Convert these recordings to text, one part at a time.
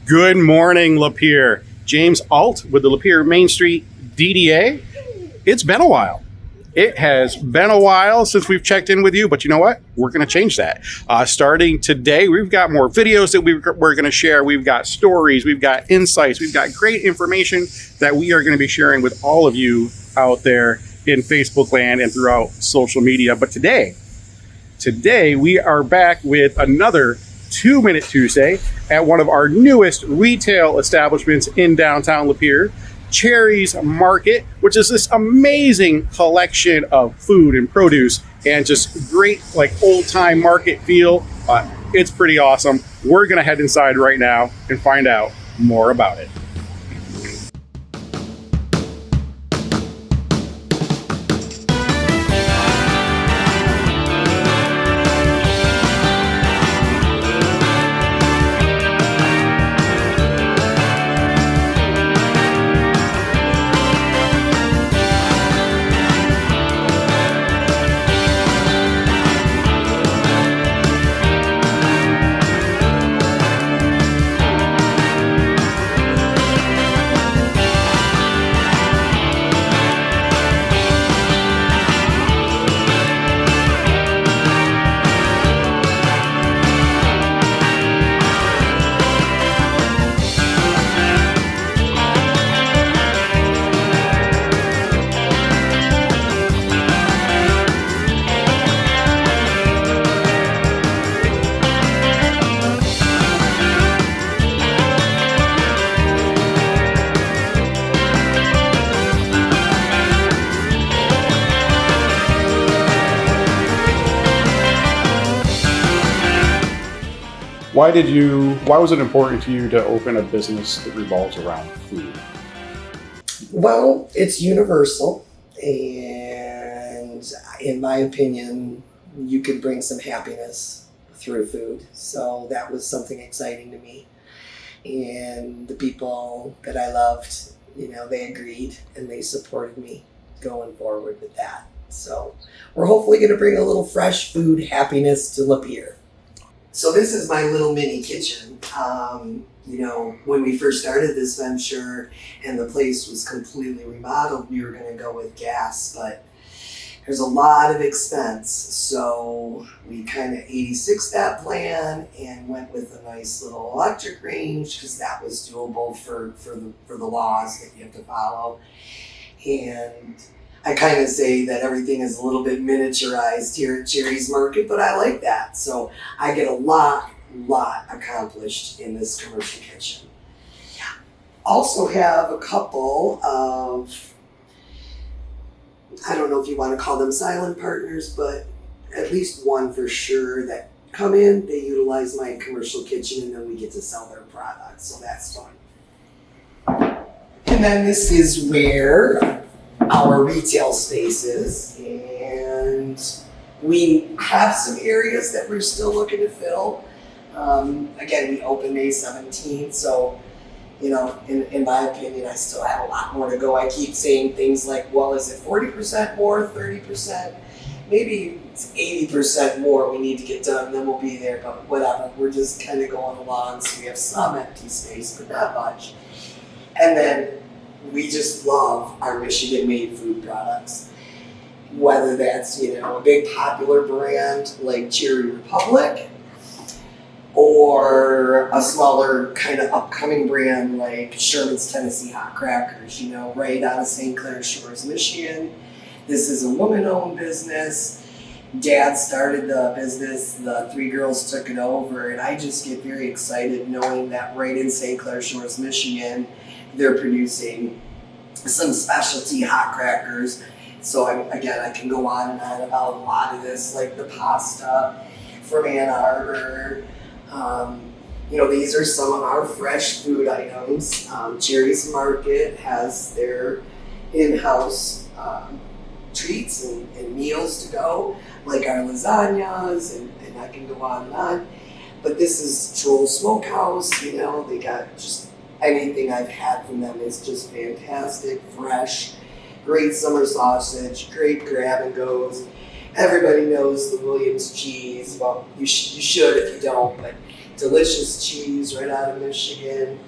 Good morning, Lapeer. James Alt with the Lapeer Main Street DDA. It's been a while. It has been a while since we've checked in with you, but you know what? We're going to change that. Starting today, we've got more videos that we're going to share. We've got stories, we've got insights, we've got great information that we are going to be sharing with all of you out there in Facebook land and throughout social media. But today we are back with another 2-Minute Tuesday at one of our newest retail establishments in downtown Lapeer, Cherry's Market, which is this amazing collection of food and produce and just great like old time market feel. It's pretty awesome. We're gonna head inside right now and find out more about it. Why was it important to you to open a business that revolves around food? Well, it's universal, and in my opinion, you could bring some happiness through food. So that was something exciting to me. And the people that I loved, they agreed and they supported me going forward with that. So we're hopefully going to bring a little fresh food happiness to Lapeer. So this is my little mini kitchen. When we first started this venture and the place was completely remodeled, we were going to go with gas, but there's a lot of expense. So we kind of 86'd that plan and went with a nice little electric range because that was doable for the laws that you have to follow. And I kind of say that everything is a little bit miniaturized here at Cherry's Market, but I like that. So I get a lot accomplished in this commercial kitchen. Also have a couple of, I don't know if you want to call them silent partners, but at least one for sure that come in, they utilize my commercial kitchen, and then we get to sell their products. So that's fun. And then this is where our retail spaces, and we have some areas that we're still looking to fill. Again, we opened May 17th, so in my opinion, I still have a lot more to go. I keep saying things like, well, is it 40% more, 30%? Maybe it's 80% more we need to get done, and then we'll be there, but whatever. We're just kind of going along, so we have some empty space, but not much. And then we just love our Michigan-made food products. Whether that's, a big popular brand like Cherry Republic or a smaller kind of upcoming brand like Sherman's Tennessee Hot Crackers, right out of St. Clair Shores, Michigan. This is a woman-owned business. Dad started the business, the three girls took it over, and I just get very excited knowing that right in St. Clair Shores, Michigan, they're producing some specialty hot crackers. So I can go on and on about a lot of this, like the pasta from Ann Arbor. These are some of our fresh food items. Cherry's Market has their in-house treats and meals to go, like our lasagnas, and I can go on and on. But this is Troll Smokehouse, they got just anything I've had from them is just fantastic, fresh, great summer sausage, great grab and goes. Everybody knows the Williams cheese. Well, you should if you don't, but delicious cheese right out of Michigan.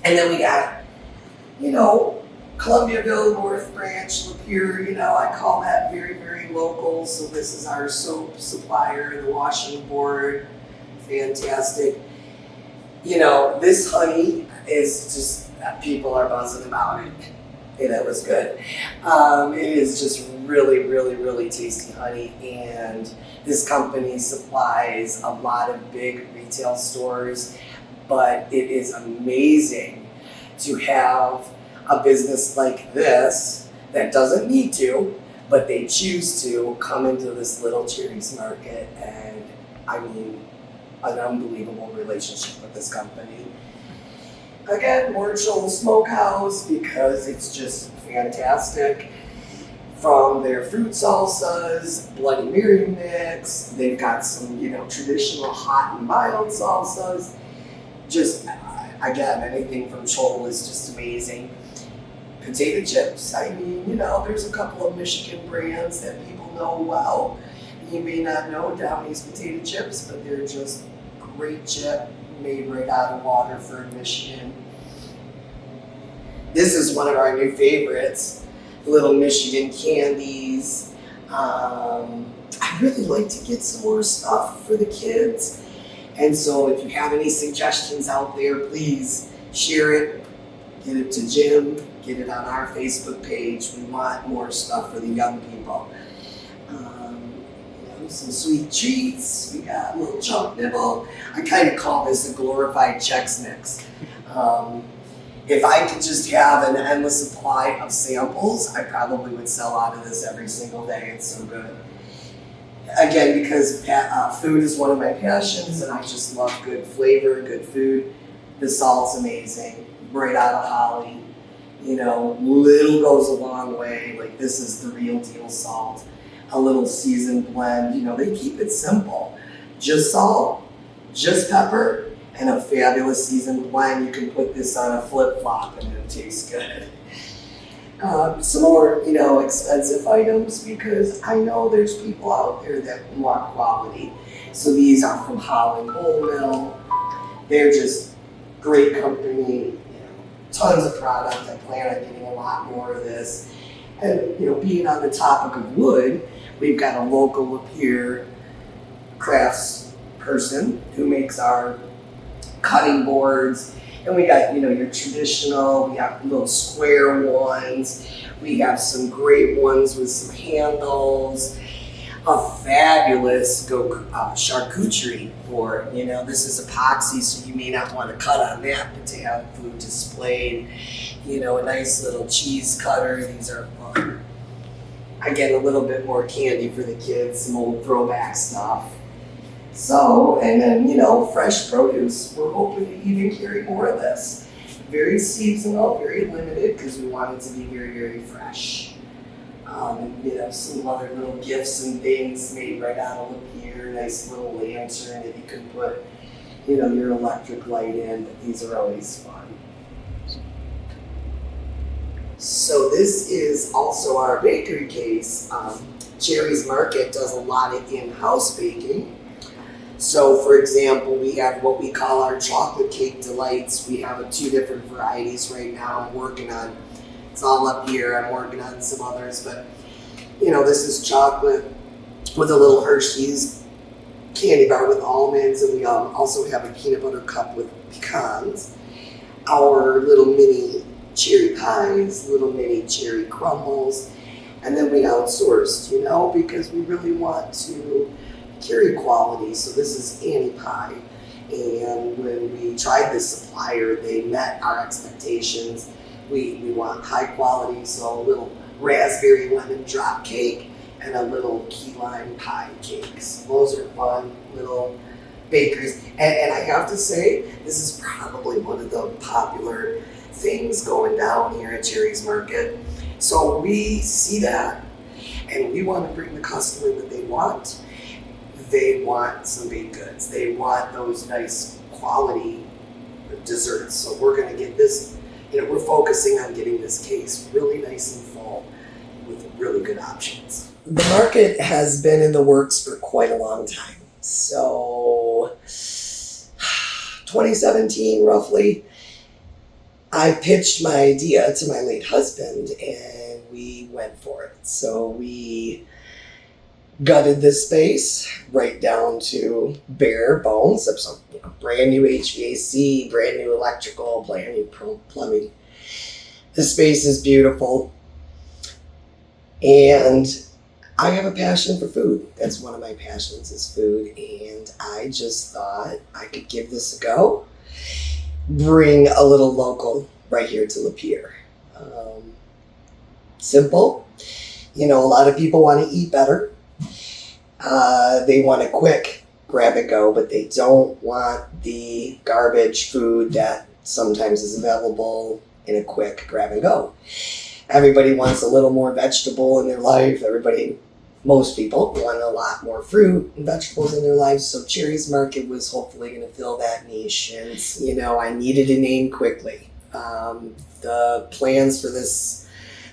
And then we got, you know, Columbiaville, North Branch, Lapeer, you know, I call that very, very local. So this is our soap supplier, the washing board, fantastic. You know, this honey is just, people are buzzing about it. And it was good. It is just really, really, really tasty honey. And this company supplies a lot of big retail stores, but it is amazing to have a business like this that doesn't need to, but they choose to come into this little Cherries market. And I mean, an unbelievable relationship with this company. Again, Warchel Smokehouse, because it's just fantastic. From their fruit salsas, Bloody Mary mix, they've got some, you know, traditional hot and mild salsas. Just, again, anything from Chol is just amazing. Potato chips, I mean, you know, there's a couple of Michigan brands that people know well. You may not know Downey's potato chips, but they're just great chip made right out of Waterford, Michigan. This is one of our new favorites, little Michigan candies. I really like to get some more stuff for the kids. And so if you have any suggestions out there, please share it, get it to Jim, get it on our Facebook page. We want more stuff for the young people. Some sweet treats. We got a little chunk nibble. I kind of call this a glorified Chex Mix. If I could just have an endless supply of samples, I probably would sell out of this every single day. It's so good. Again, because food is one of my passions and I just love good flavor, good food. The salt's amazing, right out of Holly. You know, little goes a long way. Like, this is the real deal salt. A little seasoned blend, you know, they keep it simple. Just salt, just pepper, and a fabulous seasoned blend. You can put this on a flip-flop and it tastes good. Some more, you know, expensive items, because I know there's people out there that want quality. So these are from Holland Whole Mill. They're just great company, you know, tons of product. I plan on getting a lot more of this. And, you know, being on the topic of wood, we've got a local Lapeer crafts person who makes our cutting boards. And we got, you know, your traditional, we have little square ones. We have some great ones with some handles. A fabulous charcuterie board. You know, this is epoxy, so you may not want to cut on that, but to have food displayed. You know, a nice little cheese cutter. These are fun. Again, a little bit more candy for the kids, some old throwback stuff. So, and then, you know, fresh produce. We're hoping to even carry more of this. Very seasonal, very limited, because we want it to be very, very fresh. You know, some other little gifts and things made right out of Lapeer. Nice little lantern that you can put, you know, your electric light in. But these are always fun. So this is also our bakery case. Cherries Market does a lot of in-house baking. So for example, we have what we call our chocolate cake delights. We have 2 different varieties right now I'm working on. It's all up here. I'm working on some others, but you know, this is chocolate with a little Hershey's candy bar with almonds, and we also have a peanut butter cup with pecans. Our little mini cherry pies, little mini cherry crumbles, and then we outsourced, you know, because we really want to carry quality. So this is Annie Pie, and when we tried this supplier, they met our expectations. We want high quality, so a little raspberry lemon drop cake and a little key lime pie cakes. Those are fun little bakeries, and I have to say, this is probably one of the popular things going down here at Cherries Market. So we see that, and we want to bring the customer that they want. They want some baked goods. They want those nice quality desserts. So we're going to get this, you know, we're focusing on getting this case really nice and full with really good options. The market has been in the works for quite a long time. So 2017, roughly, I pitched my idea to my late husband and we went for it. So we gutted this space right down to bare bones. Some brand new HVAC, brand new electrical, brand new plumbing. The space is beautiful. And I have a passion for food. That's one of my passions is food. And I just thought I could give this a go. Bring a little local right here to Lapeer. Simple. A lot of people want to eat better. They want a quick grab and go, but they don't want the garbage food that sometimes is available in a quick grab and go. Everybody wants a little more vegetable in their life. Most people want a lot more fruit and vegetables in their lives. So Cherry's Market was hopefully going to fill that niche. And, I needed a name quickly. The plans for this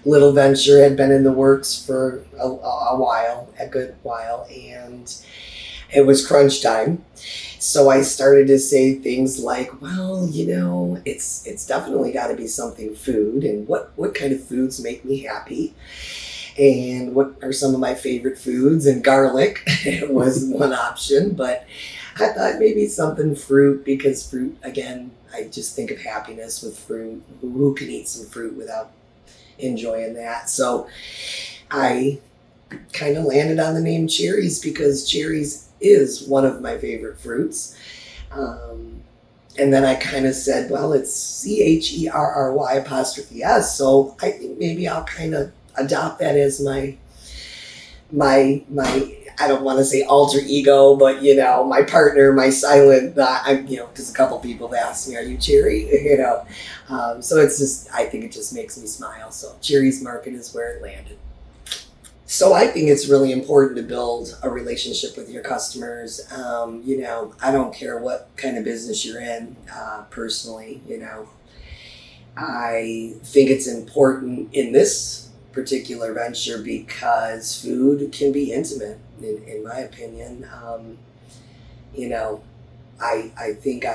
little venture had been in the works for a good while, and it was crunch time. So I started to say things like, well, it's definitely got to be something food, and what kind of foods make me happy, and what are some of my favorite foods, and garlic was one option, but I thought maybe something fruit, because fruit, again, I just think of happiness with fruit. Who can eat some fruit without enjoying that? So I kind of landed on the name Cherries because cherries is one of my favorite fruits. And then I kind of said, well, it's CHERRY''S. So I think maybe I'll kind of adopt that as my I don't want to say alter ego, but my partner, my silent, because a couple people have asked me, are you Cherry? So it's just, I think it just makes me smile. So Cherry's Market is where it landed. So I think it's really important to build a relationship with your customers. I don't care what kind of business you're in, personally, I think it's important in this particular venture because food can be intimate, in my opinion. I think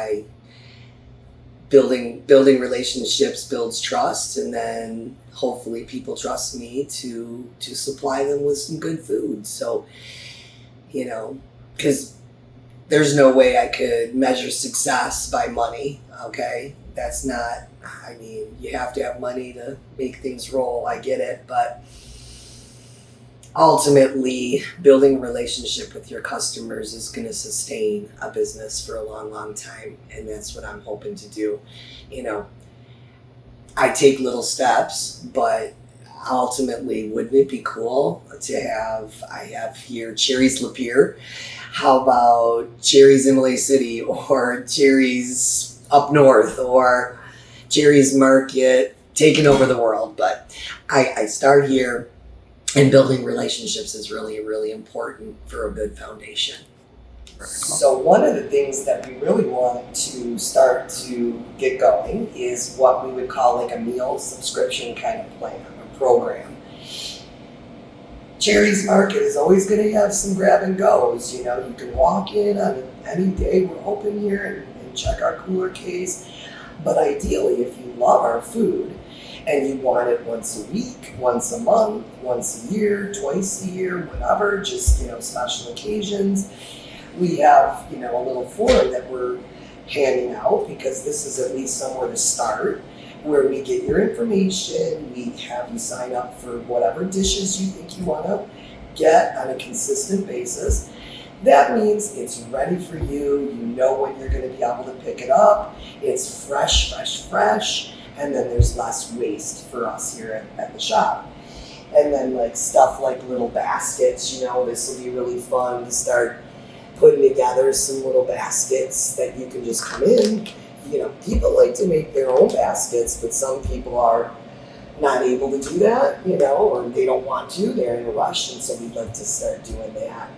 building relationships builds trust, and then hopefully people trust me to supply them with some good food. So, because there's no way I could measure success by money, okay? That's not, you have to have money to make things roll, I get it, but ultimately building a relationship with your customers is going to sustain a business for a long, long time, and that's what I'm hoping to do. I take little steps, but ultimately, wouldn't it be cool to I have here Cherries Lapeer. How about Cherries Imlay City, or Cherries up north, or Cherries Market taking over the world? But I start here, and building relationships is really, really important for a good foundation. So one of the things that we really want to start to get going is what we would call like a meal subscription kind of plan or program. Cherries Market is always going to have some grab and goes. You can walk in on any day we're open here and check our cooler case. But ideally, if you love our food and you want it once a week, once a month, once a year, twice a year, whatever, just special occasions, we have a little form that we're handing out, because this is at least somewhere to start, where we get your information, we have you sign up for whatever dishes you think you want to get on a consistent basis. That means it's ready for you. You know when you're going to be able to pick it up. It's fresh, and then there's less waste for us here at the shop. And then like stuff like little baskets, this will be really fun to start putting together some little baskets that you can just come in. People like to make their own baskets, but some people are not able to do that, or they don't want to. They're in a rush, and so we'd like to start doing that.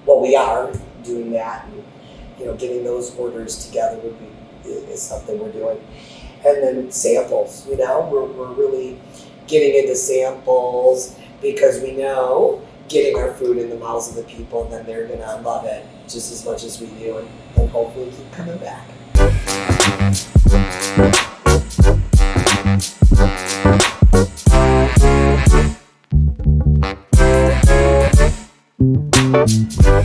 We are doing that, and getting those orders together is something we're doing. And then samples, we're really getting into samples, because we know getting our food in the mouths of the people, then they're gonna love it just as much as we do, and hopefully keep coming back. Bye.